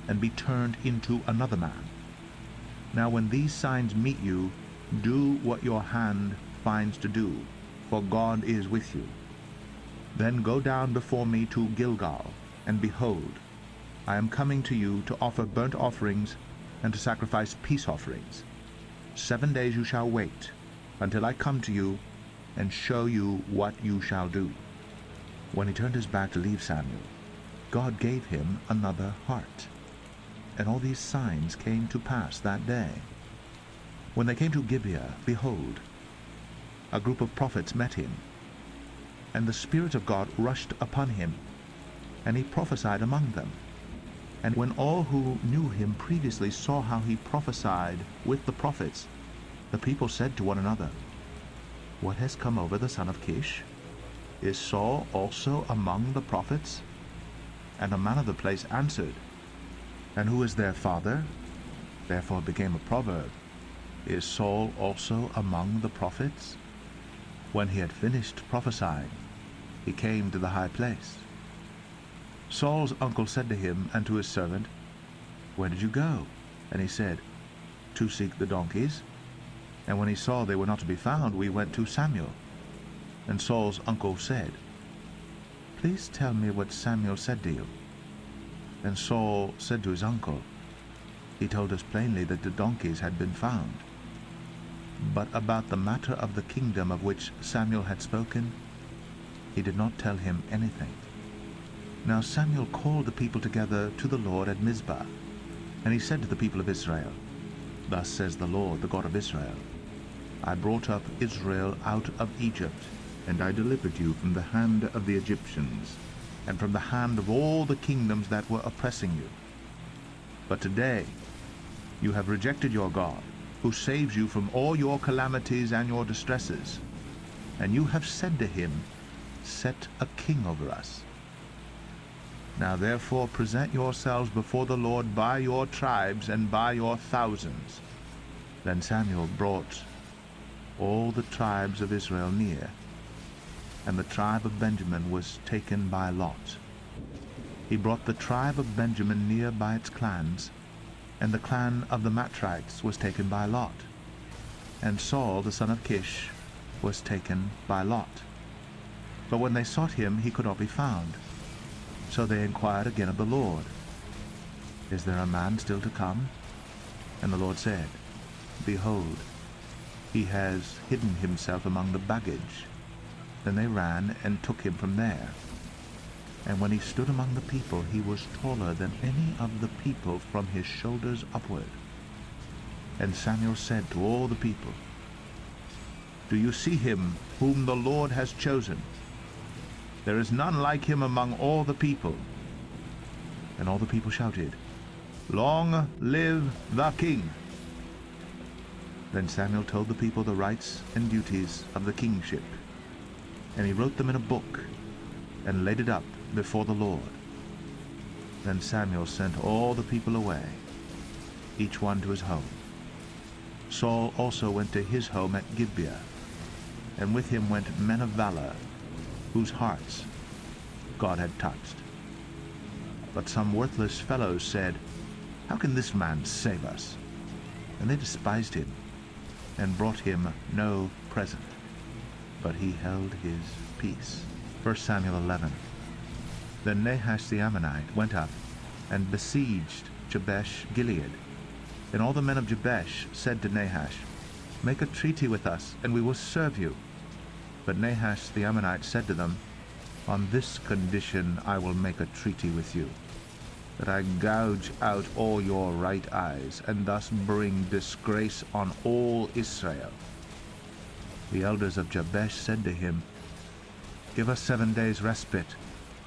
and be turned into another man. Now when these signs meet you, do what your hand finds to do, for God is with you. Then go down before me to Gilgal, and behold, I am coming to you to offer burnt offerings and to sacrifice peace offerings. 7 days you shall wait, until I come to you and show you what you shall do." When he turned his back to leave Samuel, God gave him another heart. And all these signs came to pass that day. When they came to Gibeah, behold, a group of prophets met him, and the Spirit of God rushed upon him, and he prophesied among them. And when all who knew him previously saw how he prophesied with the prophets, the people said to one another, "What has come over the son of Kish? Is Saul also among the prophets?" And a man of the place answered, "And who is their father?" Therefore it became a proverb, "Is Saul also among the prophets?" When he had finished prophesying, he came to the high place. Saul's uncle said to him and to his servant, "Where did you go?" And he said, "To seek the donkeys. And when he saw they were not to be found, we went to Samuel." And Saul's uncle said, "Please tell me what Samuel said to you." And Saul said to his uncle, "He told us plainly that the donkeys had been found. But about the matter of the kingdom of which Samuel had spoken, he did not tell him anything." Now Samuel called the people together to the Lord at Mizpah, and he said to the people of Israel, "Thus says the Lord, the God of Israel, I brought up Israel out of Egypt, and I delivered you from the hand of the Egyptians, and from the hand of all the kingdoms that were oppressing you. But today you have rejected your God, who saves you from all your calamities and your distresses, and you have said to him, 'Set a king over us.' Now therefore present yourselves before the Lord by your tribes and by your thousands." Then Samuel brought all the tribes of Israel near, and the tribe of Benjamin was taken by lot. He brought the tribe of Benjamin near by its clans, and the clan of the Matrites was taken by lot, and Saul the son of Kish was taken by lot. But when they sought him, he could not be found. So they inquired again of the Lord, "Is there a man still to come?" And the Lord said, "Behold, he has hidden himself among the baggage." Then they ran and took him from there. And when he stood among the people, he was taller than any of the people from his shoulders upward. And Samuel said to all the people, "Do you see him whom the Lord has chosen? There is none like him among all the people." And all the people shouted, "Long live the king!" Then Samuel told the people the rights and duties of the kingship, and he wrote them in a book and laid it up before the Lord. Then Samuel sent all the people away, each one to his home. Saul also went to his home at Gibeah, and with him went men of valor, whose hearts God had touched. But some worthless fellows said, "How can this man save us?" And they despised him, and brought him no present. But he held his peace. 1 Samuel 11. Then Nahash the Ammonite went up and besieged Jabesh Gilead. And all the men of Jabesh said to Nahash, "Make a treaty with us, and we will serve you." But Nahash the Ammonite said to them, "On this condition I will make a treaty with you, that I gouge out all your right eyes, and thus bring disgrace on all Israel." The elders of Jabesh said to him, "Give us 7 days' respite,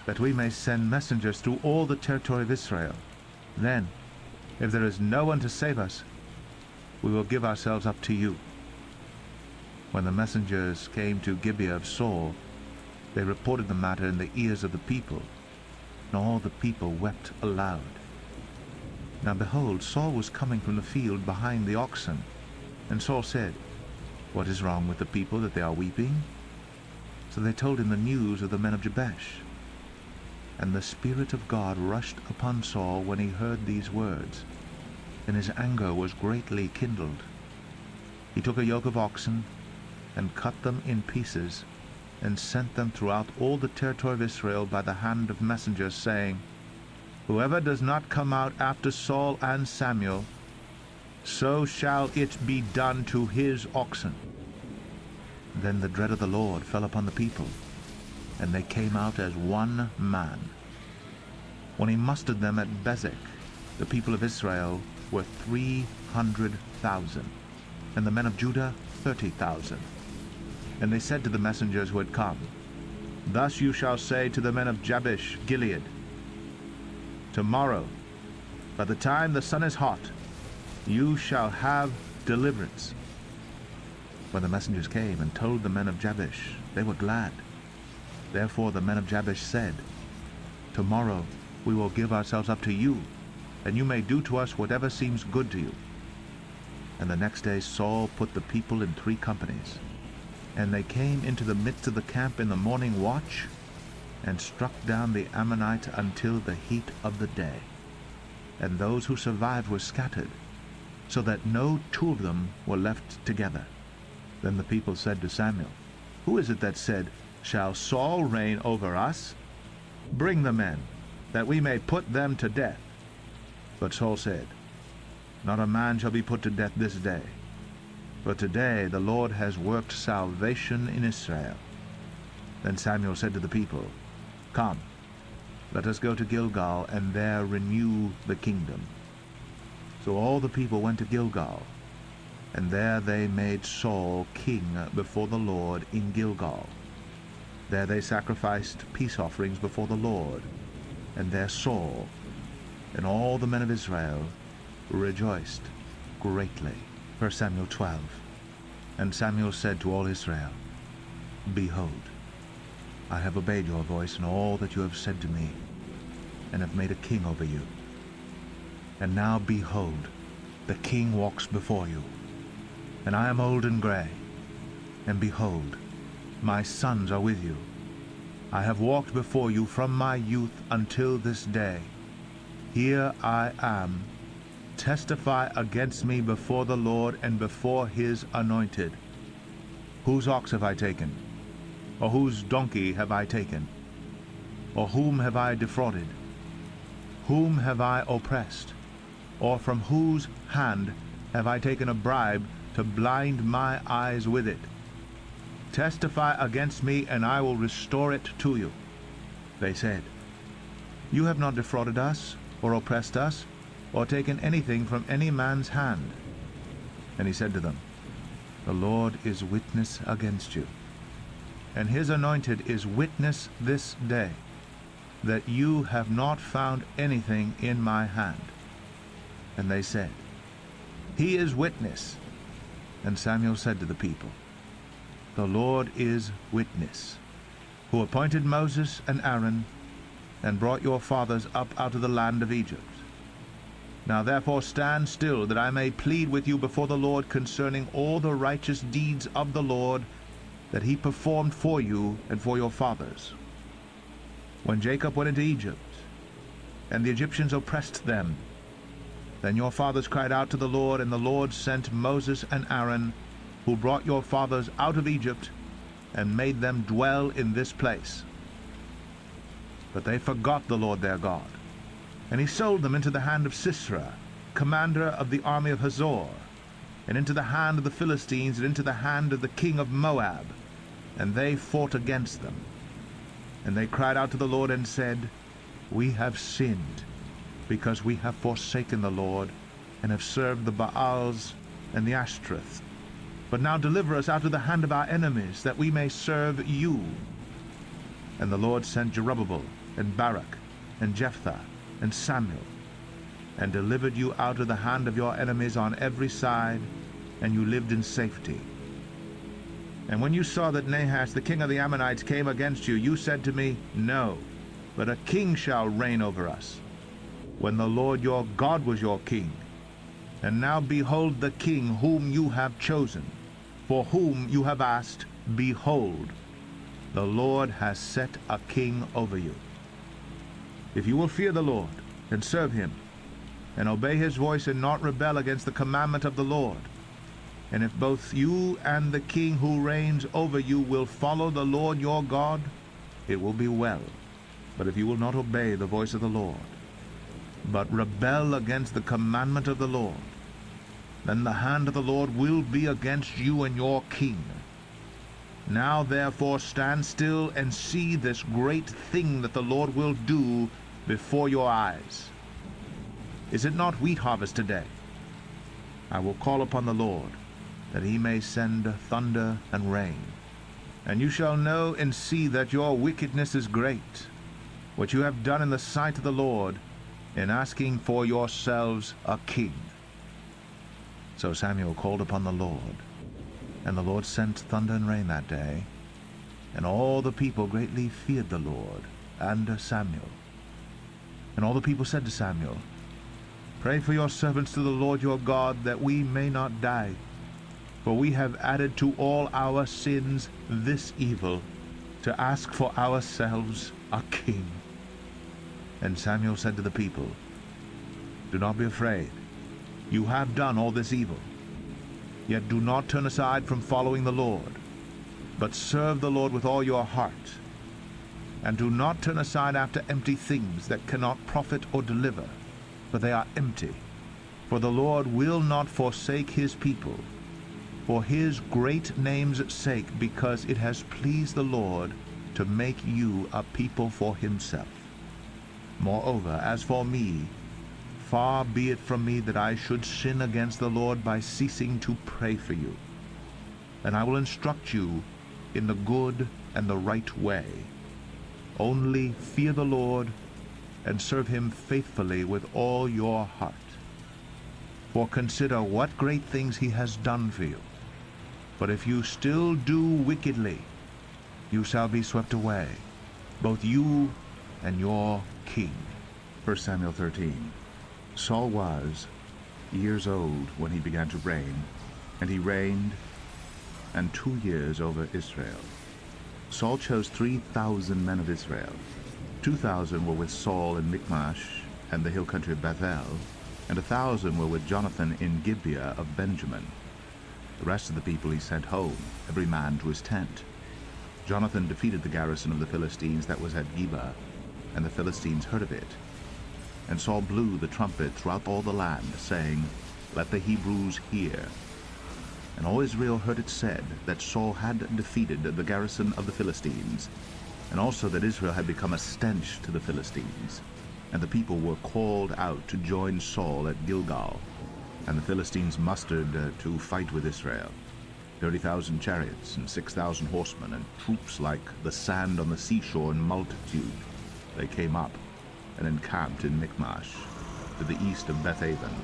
that we may send messengers through all the territory of Israel. Then, if there is no one to save us, we will give ourselves up to you." When the messengers came to Gibeah of Saul, they reported the matter in the ears of the people, and all the people wept aloud. Now behold, Saul was coming from the field behind the oxen, and Saul said, "What is wrong with the people that they are weeping?" So they told him the news of the men of Jabesh. And the Spirit of God rushed upon Saul when he heard these words, and his anger was greatly kindled. He took a yoke of oxen, and cut them in pieces, and sent them throughout all the territory of Israel by the hand of messengers, saying, Whoever does not come out after Saul and Samuel, so shall it be done to his oxen. Then the dread of the Lord fell upon the people, and they came out as one man. When he mustered them at Bezek, the people of Israel were 300,000, and the men of Judah 30,000. And they said to the messengers who had come, Thus you shall say to the men of Jabesh Gilead, Tomorrow, by the time the sun is hot, you shall have deliverance. When the messengers came and told the men of Jabesh, they were glad. Therefore the men of Jabesh said, Tomorrow we will give ourselves up to you, and you may do to us whatever seems good to you. And the next day Saul put the people in 3 companies, and they came into the midst of the camp in the morning watch, and struck down the Ammonites until the heat of the day. And those who survived were scattered, so that no 2 of them were left together. Then the people said to Samuel, Who is it that said, Shall Saul reign over us? Bring the men, that we may put them to death. But Saul said, Not a man shall be put to death this day. For today the Lord has worked salvation in Israel. Then Samuel said to the people, Come, let us go to Gilgal, and there renew the kingdom. So all the people went to Gilgal, and there they made Saul king before the Lord in Gilgal. There they sacrificed peace offerings before the Lord, and there Saul and all the men of Israel rejoiced greatly. 1 Samuel 12. And Samuel said to all Israel, Behold, I have obeyed your voice in all that you have said to me, and have made a king over you. And now behold, the king walks before you, and I am old and gray, and behold, my sons are with you. I have walked before you from my youth until this day. Here I am. Testify against me before the Lord and before his anointed. Whose ox have I taken? Or whose donkey have I taken? Or whom have I defrauded? Whom have I oppressed? Or from whose hand have I taken a bribe to blind my eyes with it? Testify against me, and I will restore it to you. They said, You have not defrauded us, or oppressed us, or taken anything from any man's hand. And he said to them, The Lord is witness against you, and his anointed is witness this day, that you have not found anything in my hand. And they said, He is witness. And Samuel said to the people, The Lord is witness, who appointed Moses and Aaron, and brought your fathers up out of the land of Egypt. Now therefore stand still, that I may plead with you before the Lord concerning all the righteous deeds of the Lord that he performed for you and for your fathers. When Jacob went into Egypt, and the Egyptians oppressed them, then your fathers cried out to the Lord, and the Lord sent Moses and Aaron, who brought your fathers out of Egypt, and made them dwell in this place. But they forgot the Lord their God, and he sold them into the hand of Sisera, commander of the army of Hazor, and into the hand of the Philistines, and into the hand of the king of Moab, and they fought against them. And they cried out to the Lord and said, We have sinned, because we have forsaken the Lord, and have served the Baals and the Ashtoreth. But now deliver us out of the hand of our enemies, that we may serve you. And the Lord sent Jerubbaal, and Barak, and Jephthah, and Samuel, and delivered you out of the hand of your enemies on every side, and you lived in safety. And when you saw that Nahash the king of the Ammonites came against you, you said to me, No, but a king shall reign over us, when the Lord your God was your king. And now behold the king whom you have chosen, for whom you have asked, behold, the Lord has set a king over you. If you will fear the Lord, and serve him, and obey his voice, and not rebel against the commandment of the Lord, and if both you and the king who reigns over you will follow the Lord your God, it will be well. But if you will not obey the voice of the Lord, but rebel against the commandment of the Lord, then the hand of the Lord will be against you and your king. Now therefore stand still and see this great thing that the Lord will do before your eyes. Is it not wheat harvest today? I will call upon the Lord, that he may send thunder and rain. And you shall know and see that your wickedness is great, what you have done in the sight of the Lord, in asking for yourselves a king. So Samuel called upon the Lord, and the Lord sent thunder and rain that day, and all the people greatly feared the Lord and Samuel. And all the people said to Samuel, Pray for your servants to the Lord your God, that we may not die, for we have added to all our sins this evil, to ask for ourselves a king. And Samuel said to the people, Do not be afraid. You have done all this evil. Yet do not turn aside from following the Lord, but serve the Lord with all your heart. And do not turn aside after empty things that cannot profit or deliver, for they are empty. For the Lord will not forsake his people, for his great name's sake, because it has pleased the Lord to make you a people for himself. Moreover, as for me, far be it from me that I should sin against the Lord by ceasing to pray for you. And I will instruct you in the good and the right way. Only fear the Lord and serve him faithfully with all your heart. For consider what great things he has done for you. But if you still do wickedly, you shall be swept away, both you and your king. 1 Samuel 13. Saul was years old when he began to reign, and he reigned 2 years over Israel. Saul chose 3,000 men of Israel. 2,000 were with Saul in Michmash and the hill country of Bethel, and 1,000 were with Jonathan in Gibeah of Benjamin. The rest of the people he sent home, every man to his tent. Jonathan defeated the garrison of the Philistines that was at Gibeah, and the Philistines heard of it. And Saul blew the trumpet throughout all the land, saying, Let the Hebrews hear. And all Israel heard it said that Saul had defeated the garrison of the Philistines, and also that Israel had become a stench to the Philistines. And the people were called out to join Saul at Gilgal, and the Philistines mustered to fight with Israel. 30,000 chariots and 6,000 horsemen, and troops like the sand on the seashore in multitude. They came up and encamped in Michmash, to the east of Bethaven.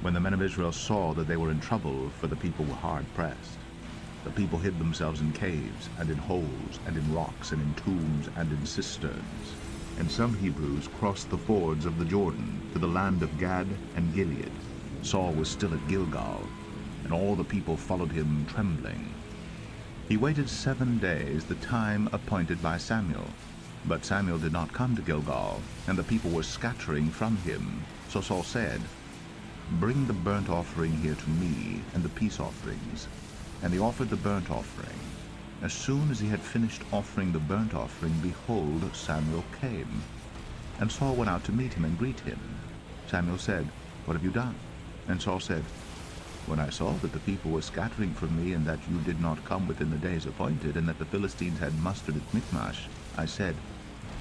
When the men of Israel saw that they were in trouble, for the people were hard pressed, the people hid themselves in caves, and in holes, and in rocks, and in tombs, and in cisterns. And some Hebrews crossed the fords of the Jordan to the land of Gad and Gilead. Saul was still at Gilgal, and all the people followed him trembling. He waited 7 days, the time appointed by Samuel. But Samuel did not come to Gilgal, and the people were scattering from him. So Saul said, Bring the burnt offering here to me, and the peace offerings. And he offered the burnt offering. As soon as he had finished offering the burnt offering, behold, Samuel came. And Saul went out to meet him and greet him. Samuel said, What have you done? And Saul said, When I saw that the people were scattering from me, and that you did not come within the days appointed, and that the Philistines had mustered at Michmash, I said,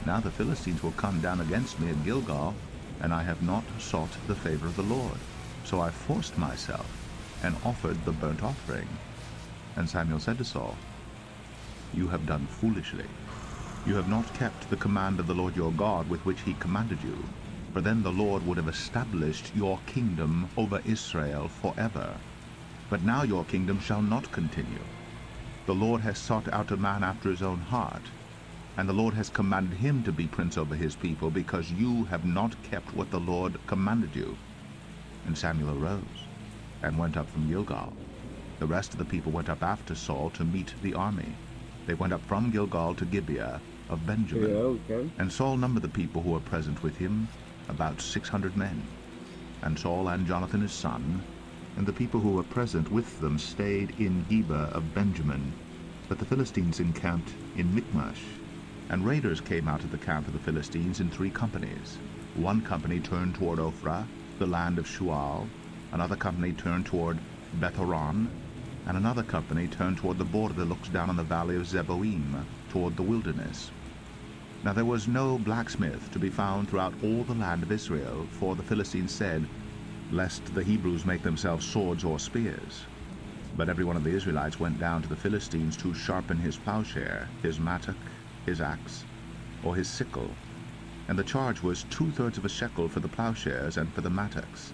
Now the Philistines will come down against me at Gilgal, and I have not sought the favor of the Lord. So I forced myself, and offered the burnt offering. And Samuel said to Saul, You have done foolishly. You have not kept the command of the Lord your God with which he commanded you, for then the Lord would have established your kingdom over Israel forever. But now your kingdom shall not continue. The Lord has sought out a man after his own heart, and the Lord has commanded him to be prince over his people, because you have not kept what the Lord commanded you. And Samuel arose, and went up from Gilgal. The rest of the people went up after Saul to meet the army. They went up from Gilgal to Gibeah, of Benjamin. Yeah, okay. And Saul numbered the people who were present with him, about 600 men. And Saul and Jonathan his son, and the people who were present with them stayed in Geba of Benjamin, but the Philistines encamped in Michmash. And raiders came out of the camp of the Philistines in 3 companies. One company turned toward Ophrah, the land of Shual, another company turned toward Bethoron, and another company turned toward the border that looks down on the valley of Zeboim, toward the wilderness. Now there was no blacksmith to be found throughout all the land of Israel, for the Philistines said, lest the Hebrews make themselves swords or spears. But every one of the Israelites went down to the Philistines to sharpen his plowshare, his mattock, his axe, or his sickle. And the charge was 2/3 of a shekel for the plowshares and for the mattocks,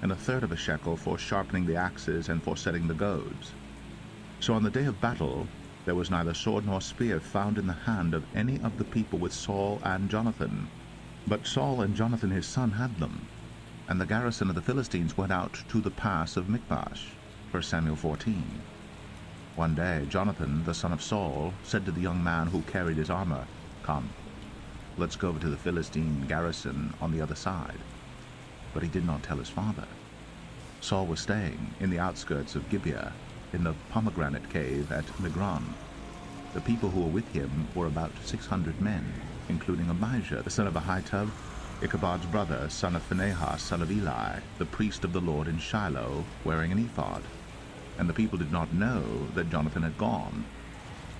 and 1/3 of a shekel for sharpening the axes and for setting the goads. So on the day of battle there was neither sword nor spear found in the hand of any of the people with Saul and Jonathan, but Saul and Jonathan his son had them. And the garrison of the Philistines went out to the pass of Michmash. 1 Samuel 14. One day Jonathan the son of Saul said to the young man who carried his armor, "Come, let's go over to the Philistine garrison on the other side." But he did not tell his father. Saul was staying in the outskirts of Gibeah, in the pomegranate cave at Migron. The people who were with him were about 600 men, including Abijah, the son of Ahitub, Ichabod's brother, son of Phinehas, son of Eli, the priest of the Lord in Shiloh, wearing an ephod. And the people did not know that Jonathan had gone.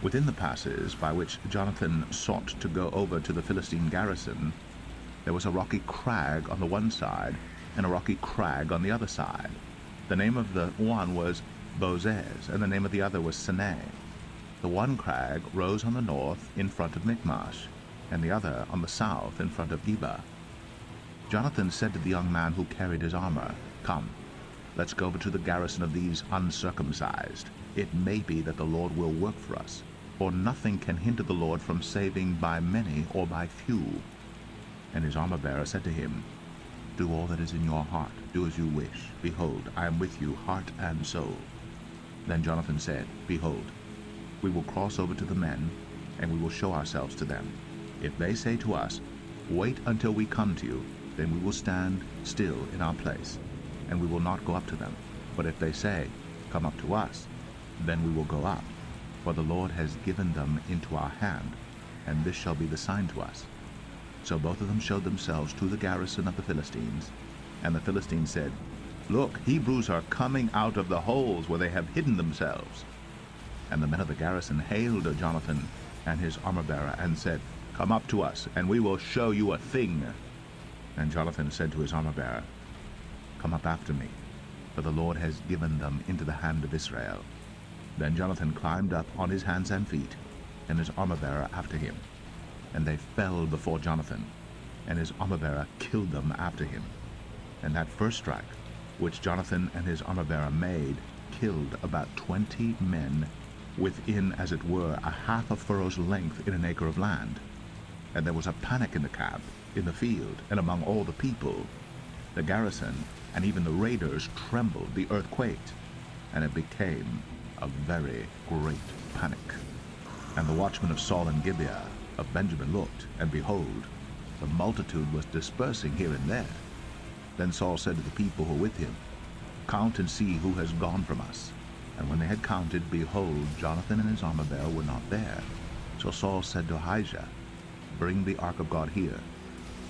Within the passes by which Jonathan sought to go over to the Philistine garrison, there was a rocky crag on the one side and a rocky crag on the other side. The name of the one was Bozez, and the name of the other was Seneh. The one crag rose on the north in front of Michmash, and the other on the south in front of Geba. Jonathan said to the young man who carried his armor, "Come, let's go over to the garrison of these uncircumcised. It may be that the Lord will work for us, for nothing can hinder the Lord from saving by many or by few." And his armor-bearer said to him, "Do all that is in your heart, do as you wish. Behold, I am with you, heart and soul." Then Jonathan said, "Behold, we will cross over to the men, and we will show ourselves to them. If they say to us, 'Wait until we come to you,' then we will stand still in our place, and we will not go up to them. But if they say, 'Come up to us,' then we will go up, for the Lord has given them into our hand, and this shall be the sign to us." So both of them showed themselves to the garrison of the Philistines, and the Philistines said, "Look, Hebrews are coming out of the holes where they have hidden themselves." And the men of the garrison hailed Jonathan and his armor-bearer, and said, "Come up to us, and we will show you a thing." And Jonathan said to his armor-bearer, "Come up after me, for the Lord has given them into the hand of Israel." Then Jonathan climbed up on his hands and feet, and his armor-bearer after him. And they fell before Jonathan, and his armor-bearer killed them after him. And that first strike, which Jonathan and his armor-bearer made, killed about 20 men, within, as it were, a half a furrow's length in an acre of land. And there was a panic in the camp, in the field, and among all the people. The garrison, and even the raiders, trembled, the earth quaked, and it became a very great panic. And the watchmen of Saul and Gibeah of Benjamin looked, and behold, the multitude was dispersing here and there. Then Saul said to the people who were with him, "Count and see who has gone from us." And when they had counted, behold, Jonathan and his armor-bearer were not there. So Saul said to Ahijah, "Bring the ark of God here."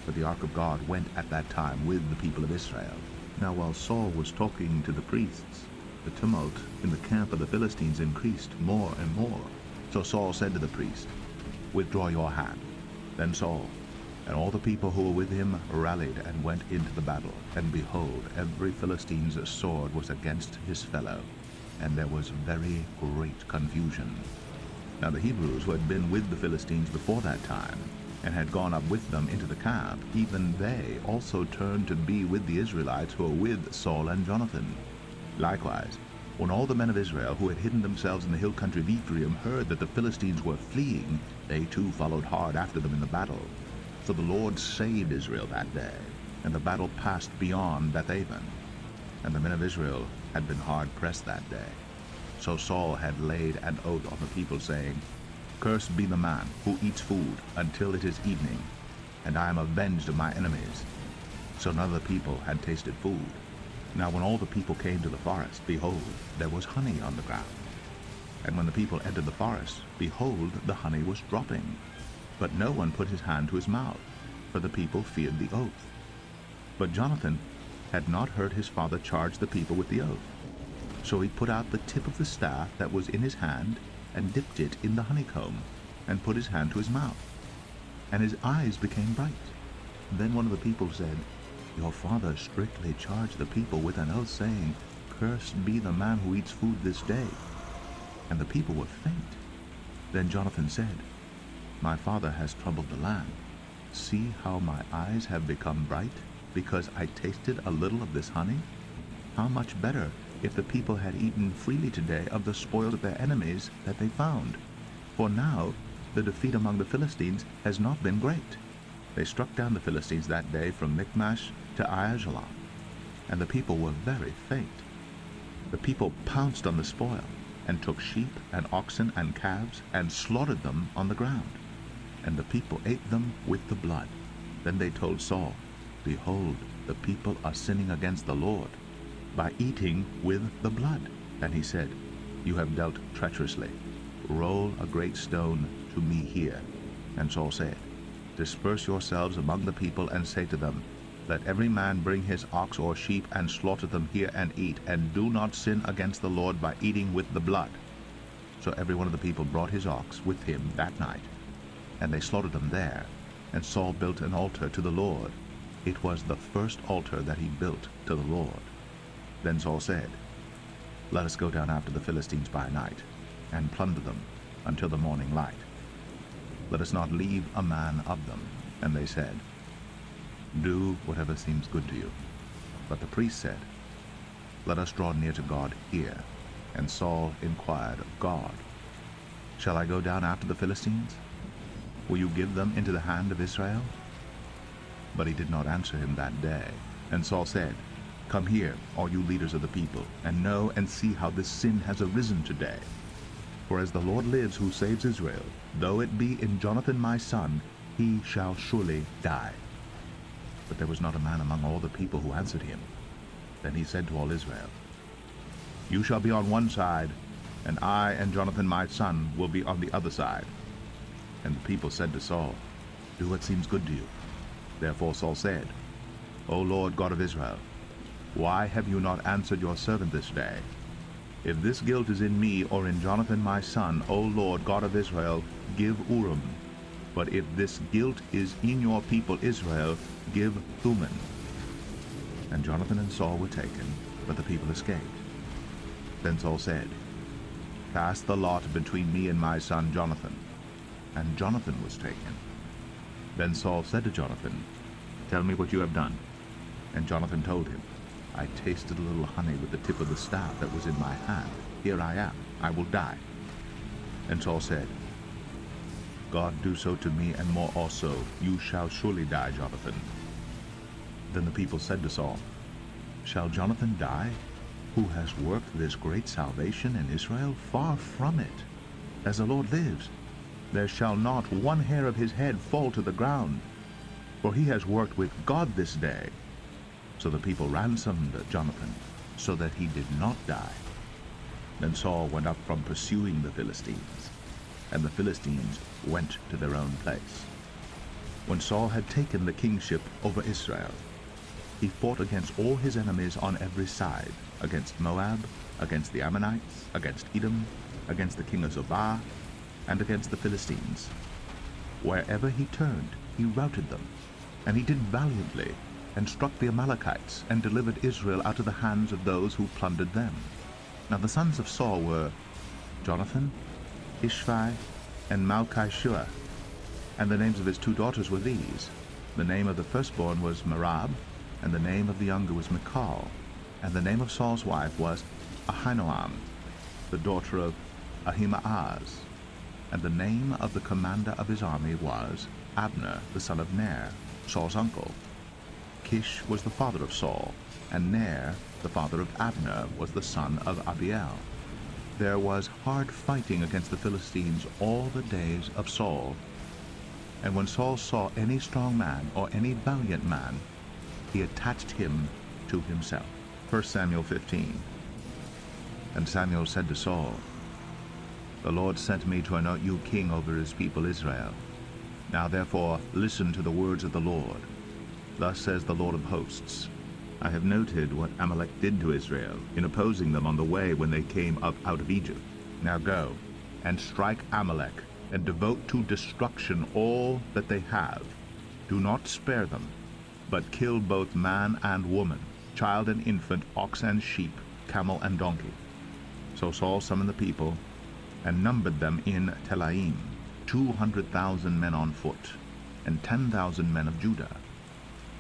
For the ark of God went at that time with the people of Israel. Now while Saul was talking to the priests, the tumult in the camp of the Philistines increased more and more. So Saul said to the priest, "Withdraw your hand." Then Saul and all the people who were with him rallied and went into the battle. And behold, every Philistine's sword was against his fellow, and there was very great confusion. Now the Hebrews who had been with the Philistines before that time, and had gone up with them into the camp, even they also turned to be with the Israelites who were with Saul and Jonathan. Likewise, when all the men of Israel who had hidden themselves in the hill country of Ephraim heard that the Philistines were fleeing, they too followed hard after them in the battle. So the Lord saved Israel that day, and the battle passed beyond Bethaven. And the men of Israel had been hard pressed that day. So Saul had laid an oath on the people, saying, Cursed be the man who eats food until it is evening, and I am avenged of my enemies. So none of the people had tasted food. Now when all the people came to the forest, behold, there was honey on the ground. And when the people entered the forest, behold, the honey was dropping. But no one put his hand to his mouth, for the people feared the oath. But Jonathan had not heard his father charge the people with the oath. So he put out the tip of the staff that was in his hand, and dipped it in the honeycomb, and put his hand to his mouth. And his eyes became bright. Then one of the people said, Your father strictly charged the people with an oath, saying, Cursed be the man who eats food this day. And the people were faint. Then Jonathan said, My father has troubled the land. See how my eyes have become bright, because I tasted a little of this honey? How much better if the people had eaten freely today of the spoils of their enemies that they found. For now the defeat among the Philistines has not been great. They struck down the Philistines that day from Michmash to Aijalon, and the people were very faint. The people pounced on the spoil, and took sheep and oxen and calves, and slaughtered them on the ground. And the people ate them with the blood. Then they told Saul, Behold, the people are sinning against the Lord by eating with the blood. And he said, You have dealt treacherously. Roll a great stone to me here. And Saul said, Disperse yourselves among the people, and say to them, Let every man bring his ox or sheep, and slaughter them here and eat, and do not sin against the Lord by eating with the blood. So every one of the people brought his ox with him that night, and they slaughtered them there. And Saul built an altar to the Lord. It was the first altar that he built to the Lord. Then Saul said, Let us go down after the Philistines by night, and plunder them until the morning light. Let us not leave a man of them. And they said, Do whatever seems good to you. But the priest said, Let us draw near to God here. And Saul inquired of God, Shall I go down after the Philistines? Will you give them into the hand of Israel? But he did not answer him that day. And Saul said, Come here, all you leaders of the people, and know and see how this sin has arisen today. For as the Lord lives who saves Israel, though it be in Jonathan my son, he shall surely die. But there was not a man among all the people who answered him. Then he said to all Israel, You shall be on one side, and I and Jonathan my son will be on the other side. And the people said to Saul, Do what seems good to you. Therefore Saul said, O Lord God of Israel, why have you not answered your servant this day? If this guilt is in me or in Jonathan my son, O Lord God of Israel, give Urim. But if this guilt is in your people Israel, give Thummim. And Jonathan and Saul were taken, but the people escaped. Then Saul said, Cast the lot between me and my son Jonathan. And Jonathan was taken. Then Saul said to Jonathan, Tell me what you have done. And Jonathan told him, I tasted a little honey with the tip of the staff that was in my hand. Here I am. I will die. And Saul said, God do so to me and more also. You shall surely die, Jonathan. Then the people said to Saul, Shall Jonathan die, who has worked this great salvation in Israel? Far from it. As the Lord lives, there shall not one hair of his head fall to the ground, for he has worked with God this day. So the people ransomed Jonathan, so that he did not die. Then Saul went up from pursuing the Philistines, and the Philistines went to their own place. When Saul had taken the kingship over Israel, he fought against all his enemies on every side, against Moab, against the Ammonites, against Edom, against the king of Zobah, and against the Philistines. Wherever he turned, he routed them, and he did valiantly, and struck the Amalekites, and delivered Israel out of the hands of those who plundered them. Now the sons of Saul were Jonathan, Ishvi, and Malchishua, and the names of his 2 daughters were these. The name of the firstborn was Merab, and the name of the younger was Michal, and the name of Saul's wife was Ahinoam, the daughter of Ahimaaz, and the name of the commander of his army was Abner, the son of Ner, Saul's uncle. Kish was the father of Saul, and Ner, the father of Abner, was the son of Abiel. there was hard fighting against the Philistines all the days of Saul. And when Saul saw any strong man or any valiant man, he attached him to himself. 1 Samuel 15. And Samuel said to Saul, The Lord sent me to anoint you king over his people Israel. Now therefore listen to the words of the Lord. Thus says the Lord of hosts, I have noted what Amalek did to Israel in opposing them on the way when they came up out of Egypt. Now go and strike Amalek and devote to destruction all that they have. Do not spare them, but kill both man and woman, child and infant, ox and sheep, camel and donkey. So Saul summoned the people and numbered them in Telaim, 200,000 men on foot, and 10,000 men of Judah.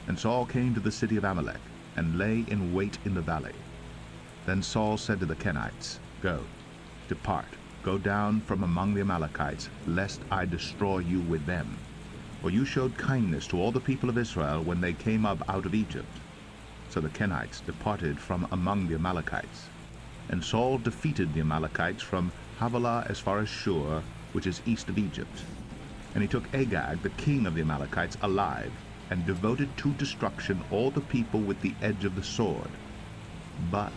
And Saul came to the city of Amalek, and lay in wait in the valley. Then Saul said to the Kenites, Go, depart, go down from among the Amalekites, lest I destroy you with them. For you showed kindness to all the people of Israel when they came up out of Egypt. So the Kenites departed from among the Amalekites. And Saul defeated the Amalekites from Havilah as far as Shur, which is east of Egypt. And he took Agag, the king of the Amalekites, alive, and devoted to destruction all the people with the edge of the sword. But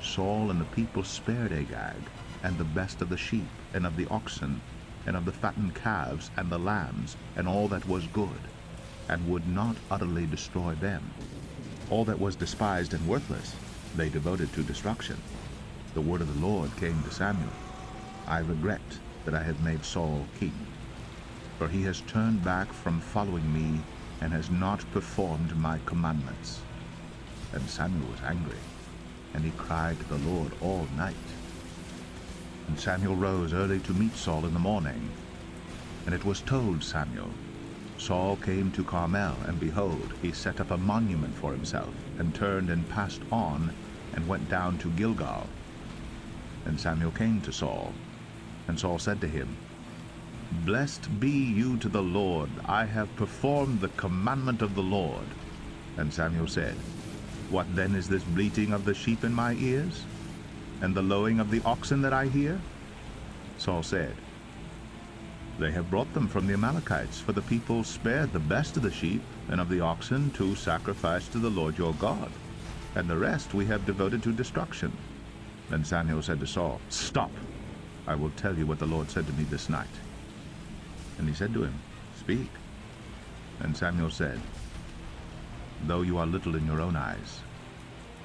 Saul and the people spared Agag, and the best of the sheep, and of the oxen, and of the fattened calves, and the lambs, and all that was good, and would not utterly destroy them. All that was despised and worthless they devoted to destruction. The word of the Lord came to Samuel, I regret that I have made Saul king, for he has turned back from following me, and has not performed my commandments. And Samuel was angry, and he cried to the Lord all night. And Samuel rose early to meet Saul in the morning. And it was told Samuel, Saul came to Carmel, and behold, he set up a monument for himself, and turned and passed on, and went down to Gilgal. And Samuel came to Saul, and Saul said to him, Blessed be you to the Lord, I have performed the commandment of the Lord. And Samuel said, What then is this bleating of the sheep in my ears, and the lowing of the oxen that I hear? Saul said, They have brought them from the Amalekites, for the people spared the best of the sheep and of the oxen to sacrifice to the Lord your God, and the rest we have devoted to destruction. Then Samuel said to Saul, Stop, I will tell you what the Lord said to me this night. And he said to him, Speak. And Samuel said, Though you are little in your own eyes,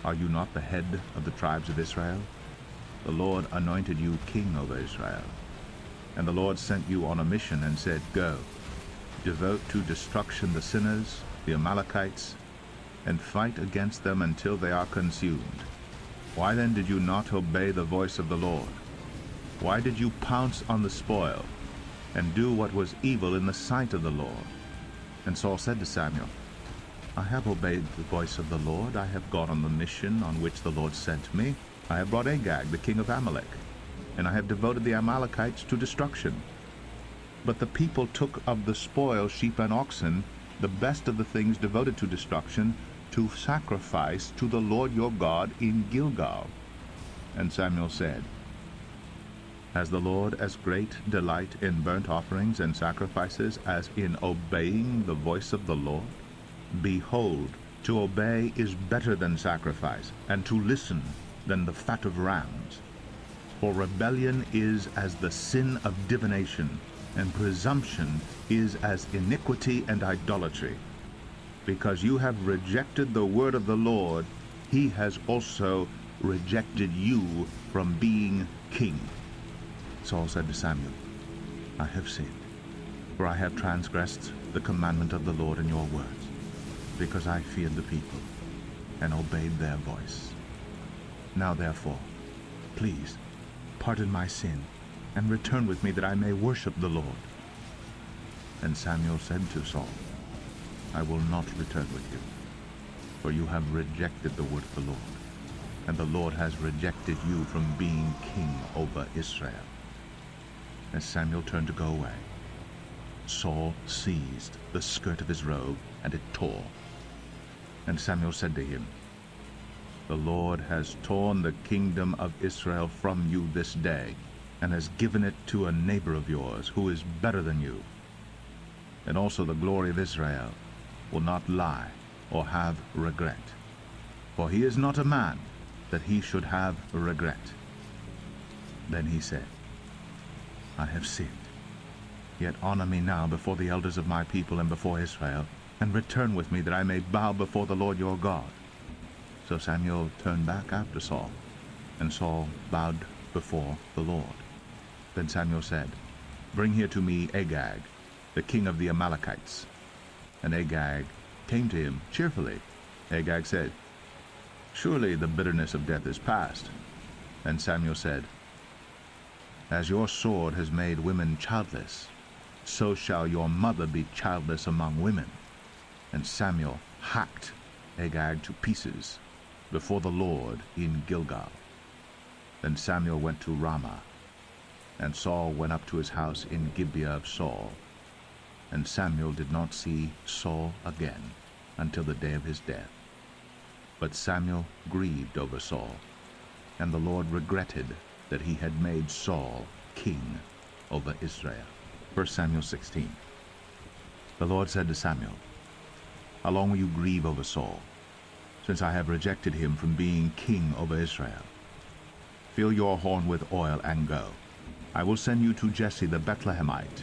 are you not the head of the tribes of Israel? The Lord anointed you king over Israel. And the Lord sent you on a mission and said, Go, devote to destruction the sinners, the Amalekites, and fight against them until they are consumed. Why then did you not obey the voice of the Lord? Why did you pounce on the spoil, and do what was evil in the sight of the Lord? And Saul said to Samuel, I have obeyed the voice of the Lord. I have gone on the mission on which the Lord sent me. I have brought Agag, the king of Amalek, and I have devoted the Amalekites to destruction. But the people took of the spoil sheep and oxen, the best of the things devoted to destruction, to sacrifice to the Lord your God in Gilgal. And Samuel said, Has the Lord as great delight in burnt offerings and sacrifices as in obeying the voice of the Lord? Behold, to obey is better than sacrifice, and to listen than the fat of rams. For rebellion is as the sin of divination, and presumption is as iniquity and idolatry. Because you have rejected the word of the Lord, he has also rejected you from being king. Saul said to Samuel, I have sinned, for I have transgressed the commandment of the Lord in your words, because I feared the people and obeyed their voice. Now therefore, please, pardon my sin, and return with me that I may worship the Lord. And Samuel said to Saul, I will not return with you, for you have rejected the word of the Lord, and the Lord has rejected you from being king over Israel. As Samuel turned to go away, Saul seized the skirt of his robe, and it tore. And Samuel said to him, The Lord has torn the kingdom of Israel from you this day, and has given it to a neighbor of yours, who is better than you. And also the glory of Israel will not lie or have regret. For he is not a man, that he should have regret. Then he said, I have sinned. Yet honor me now before the elders of my people and before Israel, and return with me, that I may bow before the Lord your God. So Samuel turned back after Saul, and Saul bowed before the Lord. Then Samuel said, Bring here to me Agag, the king of the Amalekites. And Agag came to him cheerfully. Agag said, Surely the bitterness of death is past. And Samuel said, As your sword has made women childless, so shall your mother be childless among women. And Samuel hacked Agag to pieces before the Lord in Gilgal. Then Samuel went to Ramah, and Saul went up to his house in Gibeah of Saul. And Samuel did not see Saul again until the day of his death. But Samuel grieved over Saul, and the Lord regretted that he had made Saul king over Israel. 1 Samuel 16. The Lord said to Samuel, How long will you grieve over Saul, since I have rejected him from being king over Israel? Fill your horn with oil and go. I will send you to Jesse the Bethlehemite,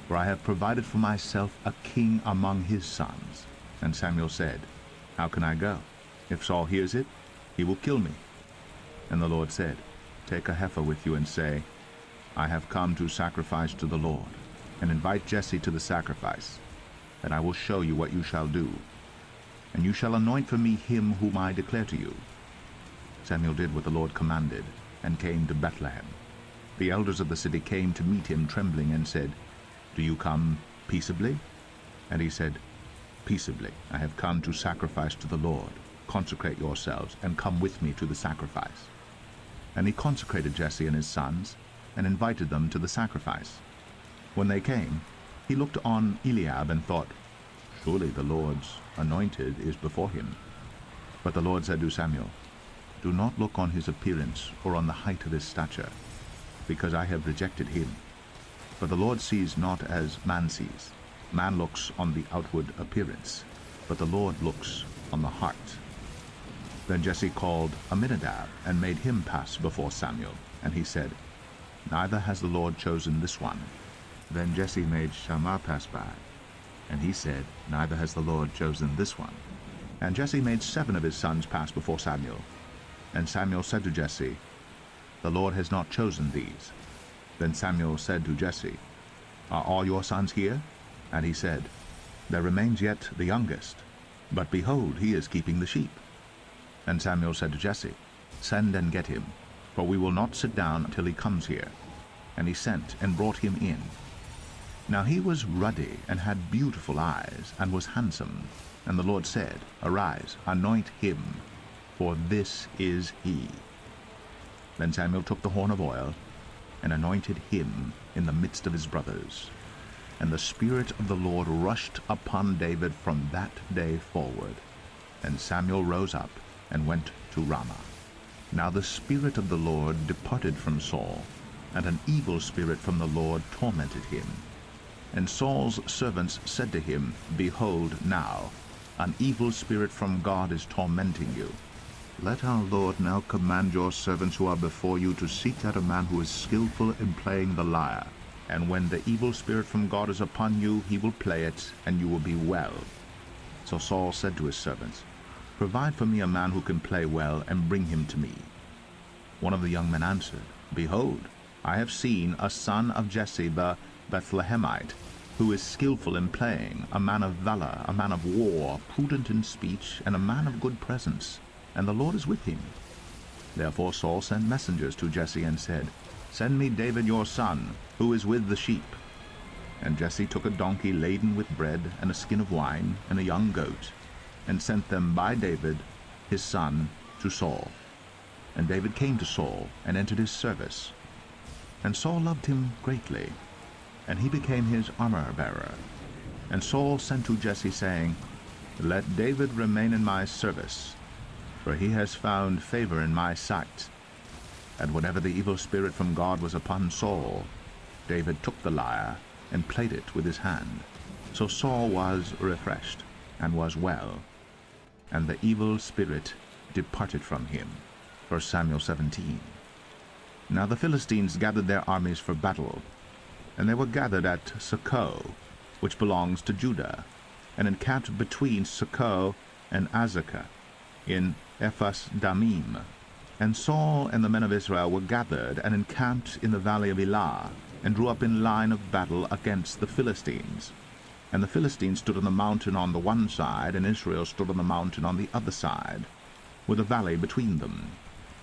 for I have provided for myself a king among his sons. And Samuel said, How can I go? If Saul hears it, he will kill me. And the Lord said, Take a heifer with you and say, I have come to sacrifice to the Lord, and invite Jesse to the sacrifice, and I will show you what you shall do. And you shall anoint for me him whom I declare to you. Samuel did what the Lord commanded, and came to Bethlehem. The elders of the city came to meet him trembling, and said, Do you come peaceably? And he said, Peaceably. I have come to sacrifice to the Lord. Consecrate yourselves, and come with me to the sacrifice. And he consecrated Jesse and his sons, and invited them to the sacrifice. When they came, he looked on Eliab and thought, Surely the Lord's anointed is before him. But the Lord said to Samuel, Do not look on his appearance or on the height of his stature, because I have rejected him. For the Lord sees not as man sees. Man looks on the outward appearance, but the Lord looks on the heart. Then Jesse called Amminadab, and made him pass before Samuel. And he said, Neither has the Lord chosen this one. Then Jesse made Shammah pass by, and he said, Neither has the Lord chosen this one. And Jesse made 7 of his sons pass before Samuel. And Samuel said to Jesse, The Lord has not chosen these. Then Samuel said to Jesse, Are all your sons here? And he said, There remains yet the youngest, but behold, he is keeping the sheep. And Samuel said to Jesse, Send and get him, for we will not sit down until he comes here. And he sent and brought him in. Now he was ruddy, and had beautiful eyes, and was handsome. And the Lord said, Arise, anoint him, for this is he. Then Samuel took the horn of oil, and anointed him in the midst of his brothers. And the Spirit of the Lord rushed upon David from that day forward. And Samuel rose up, and went to Ramah. Now the Spirit of the Lord departed from Saul, and an evil spirit from the Lord tormented him. And Saul's servants said to him, Behold, now an evil spirit from God is tormenting you. Let our Lord now command your servants who are before you to seek out a man who is skillful in playing the lyre. And when the evil spirit from God is upon you, he will play it, and you will be well. So Saul said to his servants, Provide for me a man who can play well, and bring him to me. One of the young men answered, Behold, I have seen a son of Jesse the Bethlehemite, who is skillful in playing, a man of valor, a man of war, prudent in speech, and a man of good presence, and the Lord is with him. Therefore Saul sent messengers to Jesse, and said, Send me David your son, who is with the sheep. And Jesse took a donkey laden with bread, and a skin of wine, and a young goat, and sent them by David his son to Saul. And David came to Saul, and entered his service. And Saul loved him greatly, and he became his armor-bearer. And Saul sent to Jesse, saying, Let David remain in my service, for he has found favor in my sight. And whenever the evil spirit from God was upon Saul, David took the lyre and played it with his hand. So Saul was refreshed, and was well, and the evil spirit departed from him. 1 Samuel 17. Now the Philistines gathered their armies for battle, and they were gathered at Socoh, which belongs to Judah, and encamped between Socoh and Azekah, in Ephas Damim. And Saul and the men of Israel were gathered and encamped in the valley of Elah, and drew up in line of battle against the Philistines. And the Philistines stood on the mountain on the one side, and Israel stood on the mountain on the other side, with a valley between them.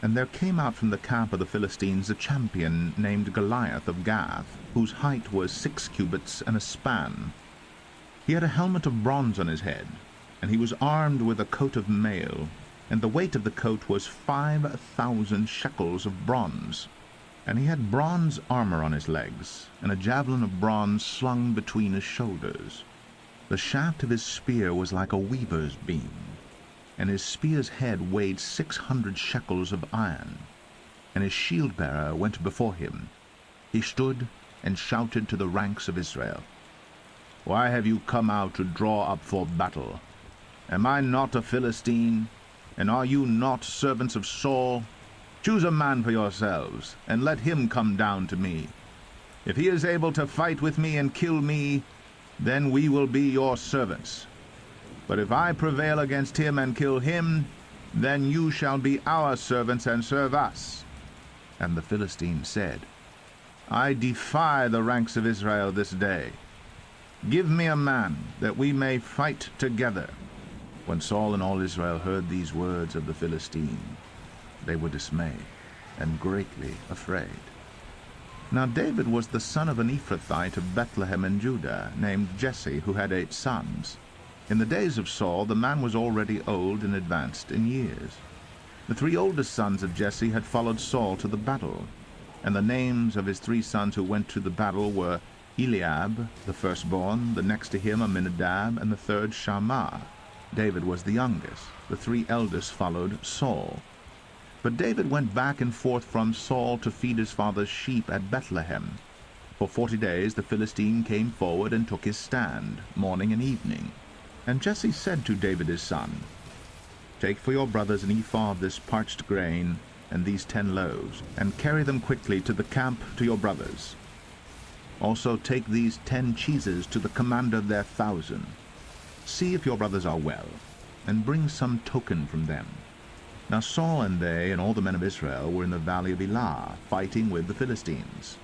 And there came out from the camp of the Philistines a champion named Goliath of Gath, whose height was 6 cubits and a span. He had a helmet of bronze on his head, and he was armed with a coat of mail, and the weight of the coat was 5,000 shekels of bronze. And he had bronze armor on his legs, and a javelin of bronze slung between his shoulders. The shaft of his spear was like a weaver's beam, and his spear's head weighed 600 shekels of iron. And his shield-bearer went before him. He stood and shouted to the ranks of Israel, "Why have you come out to draw up for battle? Am I not a Philistine? And are you not servants of Saul? Choose a man for yourselves, and let him come down to me. If he is able to fight with me and kill me, then we will be your servants. But if I prevail against him and kill him, then you shall be our servants and serve us." And the Philistine said, "I defy the ranks of Israel this day. Give me a man, that we may fight together." When Saul and all Israel heard these words of the Philistine, they were dismayed and greatly afraid. Now David was the son of an Ephrathite of Bethlehem in Judah, named Jesse, who had 8 sons. In the days of Saul the man was already old and advanced in years. The 3 oldest sons of Jesse had followed Saul to the battle, and the names of his 3 sons who went to the battle were Eliab, the firstborn, the next to him Aminadab, and the third Shammah. David was the youngest. The 3 eldest followed Saul. But David went back and forth from Saul to feed his father's sheep at Bethlehem. For 40 days the Philistine came forward and took his stand, morning and evening. And Jesse said to David his son, "Take for your brothers an ephah of this parched grain, and these 10 loaves, and carry them quickly to the camp to your brothers. Also take these 10 cheeses to the commander of their 1,000. See if your brothers are well, and bring some token from them." Now Saul and they and all the men of Israel were in the valley of Elah, fighting with the Philistines.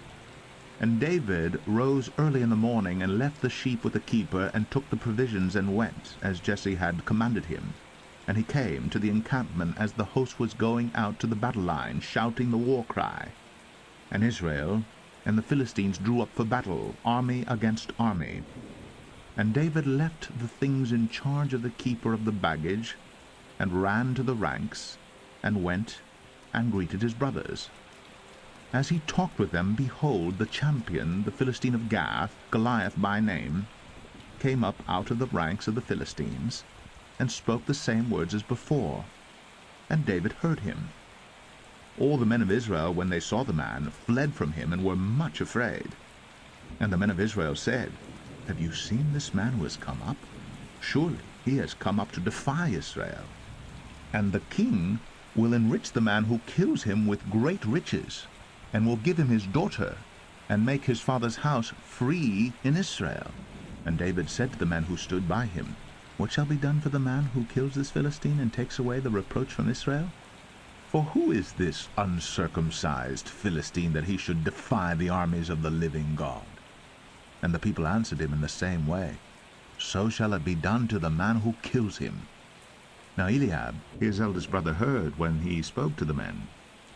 And David rose early in the morning, and left the sheep with the keeper, and took the provisions, and went, as Jesse had commanded him. And he came to the encampment as the host was going out to the battle line, shouting the war cry. And Israel and the Philistines drew up for battle, army against army. And David left the things in charge of the keeper of the baggage, and ran to the ranks, and went and greeted his brothers. As he talked with them, behold, the champion, the Philistine of Gath, Goliath by name, came up out of the ranks of the Philistines, and spoke the same words as before. And David heard him. All the men of Israel, when they saw the man, fled from him, and were much afraid. And the men of Israel said, "Have you seen this man who has come up? Surely he has come up to defy Israel. And the king will enrich the man who kills him with great riches, and will give him his daughter, and make his father's house free in Israel." And David said to the men who stood by him, "What shall be done for the man who kills this Philistine, and takes away the reproach from Israel? For who is this uncircumcised Philistine, that he should defy the armies of the living God?" And the people answered him in the same way, "So shall it be done to the man who kills him." Now Eliab, his eldest brother, heard when he spoke to the men.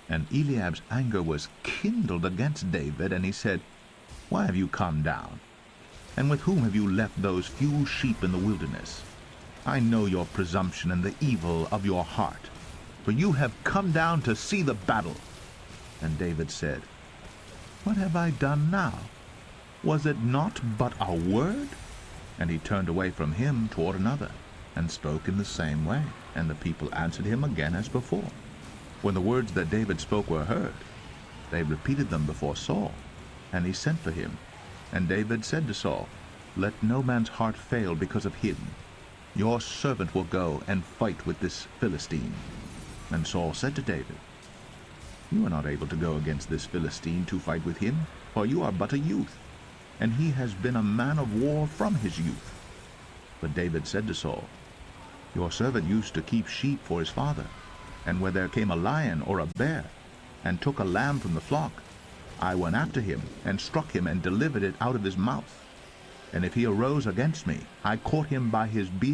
And Eliab's anger was kindled against David, and he said, "Why have you come down? And with whom have you left those few sheep in the wilderness? I know your presumption and the evil of your heart, for you have come down to see the battle." And David said, "What have I done now? Was it not but a word?" And he turned away from him toward another. and spoke in the same way, and the people answered him again as before. When the words that David spoke were heard, they repeated them before Saul, and he sent for him. And David said to Saul, "Let no man's heart fail because of him. Your servant will go and fight with this Philistine." And Saul said to David, "You are not able to go against this Philistine to fight with him, for you are but a youth, and he has been a man of war from his youth." But David said to Saul, "Your servant used to keep sheep for his father, and where there came a lion or a bear, and took a lamb from the flock, I went after him, and struck him, and delivered it out of his mouth. And if he arose against me, I caught him by his beard,